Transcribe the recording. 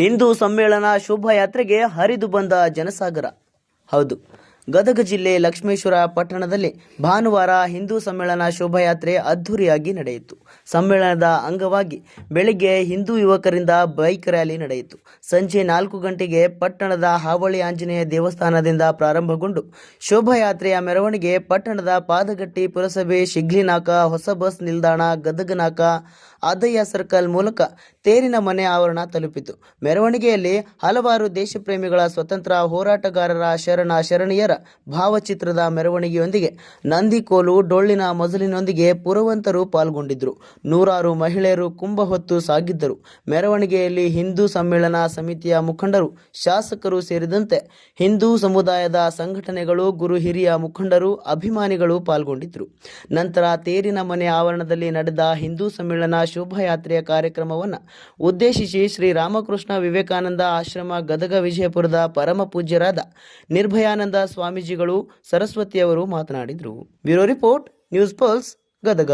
ಹಿಂದೂ ಸಮ್ಮೇಳನ ಶೋಭಾಯಾತ್ರೆಗೆ ಹರಿದು ಬಂದ ಜನಸಾಗರ. ಹೌದು, ಗದಗ ಜಿಲ್ಲೆ ಲಕ್ಷ್ಮೇಶ್ವರ ಪಟ್ಟಣದಲ್ಲಿ ಭಾನುವಾರ ಹಿಂದೂ ಸಮ್ಮೇಳನ ಶೋಭಾಯಾತ್ರೆ ಅದ್ಧೂರಿಯಾಗಿ ನಡೆಯಿತು. ಸಮ್ಮೇಳನದ ಅಂಗವಾಗಿ ಬೆಳಿಗ್ಗೆ ಹಿಂದೂ ಯುವಕರಿಂದ ಬೈಕ್ ರ್ಯಾಲಿ ನಡೆಯಿತು. ಸಂಜೆ 4 ಗಂಟೆಗೆ ಪಟ್ಟಣದ ಹಾವಳಿ ಆಂಜನೇಯ ದೇವಸ್ಥಾನದಿಂದ ಪ್ರಾರಂಭಗೊಂಡು ಶೋಭಾಯಾತ್ರೆಯ ಮೆರವಣಿಗೆ ಪಟ್ಟಣದ ಪಾದಗಟ್ಟಿ ಪುರಸಭೆ ಶಿಗ್ಲಿನಾಕ, ಹೊಸ ಬಸ್ ನಿಲ್ದಾಣ, ಗದಗನಾಕ, ಆದಯ್ಯ ಸರ್ಕಲ್ ಮೂಲಕ ತೇರಿನ ಮನೆ ಆವರಣ ತಲುಪಿತು. ಮೆರವಣಿಗೆಯಲ್ಲಿ ಹಲವಾರು ದೇಶಪ್ರೇಮಿಗಳ, ಸ್ವತಂತ್ರ ಹೋರಾಟಗಾರರ, ಶರಣೆಯರ ಭಾವಚಿತ್ರದ ಮೆರವಣಿಗೆಯೊಂದಿಗೆ ನಂದಿಕೋಲು, ಡೊಳ್ಳಿನ ಮಜಲಿನೊಂದಿಗೆ ಪುರವಂತರು ಪಾಲ್ಗೊಂಡಿದ್ದರು. ನೂರಾರು ಮಹಿಳೆಯರು ಕುಂಭ ಹೊತ್ತು ಸಾಗಿದ್ದರು. ಮೆರವಣಿಗೆಯಲ್ಲಿ ಹಿಂದೂ ಸಮ್ಮೇಳನ ಸಮಿತಿಯ ಮುಖಂಡರು, ಶಾಸಕರು ಸೇರಿದಂತೆ ಹಿಂದೂ ಸಮುದಾಯದ ಸಂಘಟನೆಗಳು, ಗುರು ಹಿರಿಯ ಮುಖಂಡರು, ಅಭಿಮಾನಿಗಳು ಪಾಲ್ಗೊಂಡಿದ್ದರು. ನಂತರ ತೇರಿನ ಮನೆ ಆವರಣದಲ್ಲಿ ನಡೆದ ಹಿಂದೂ ಸಮ್ಮೇಳನ ಶೋಭಾಯಾತ್ರೆಯ ಕಾರ್ಯಕ್ರಮವನ್ನು ಉದ್ದೇಶಿಸಿ ಶ್ರೀ ರಾಮಕೃಷ್ಣ ವಿವೇಕಾನಂದ ಆಶ್ರಮ ಗದಗ ವಿಜಯಪುರದ ಪರಮ ಪೂಜ್ಯರಾದ ನಿರ್ಭಯಾನಂದ ಸ್ವಾಮೀಜಿಗಳು, ಸರಸ್ವತಿಯವರು ಮಾತನಾಡಿದರು. Bureau report, news pulse, Gadag.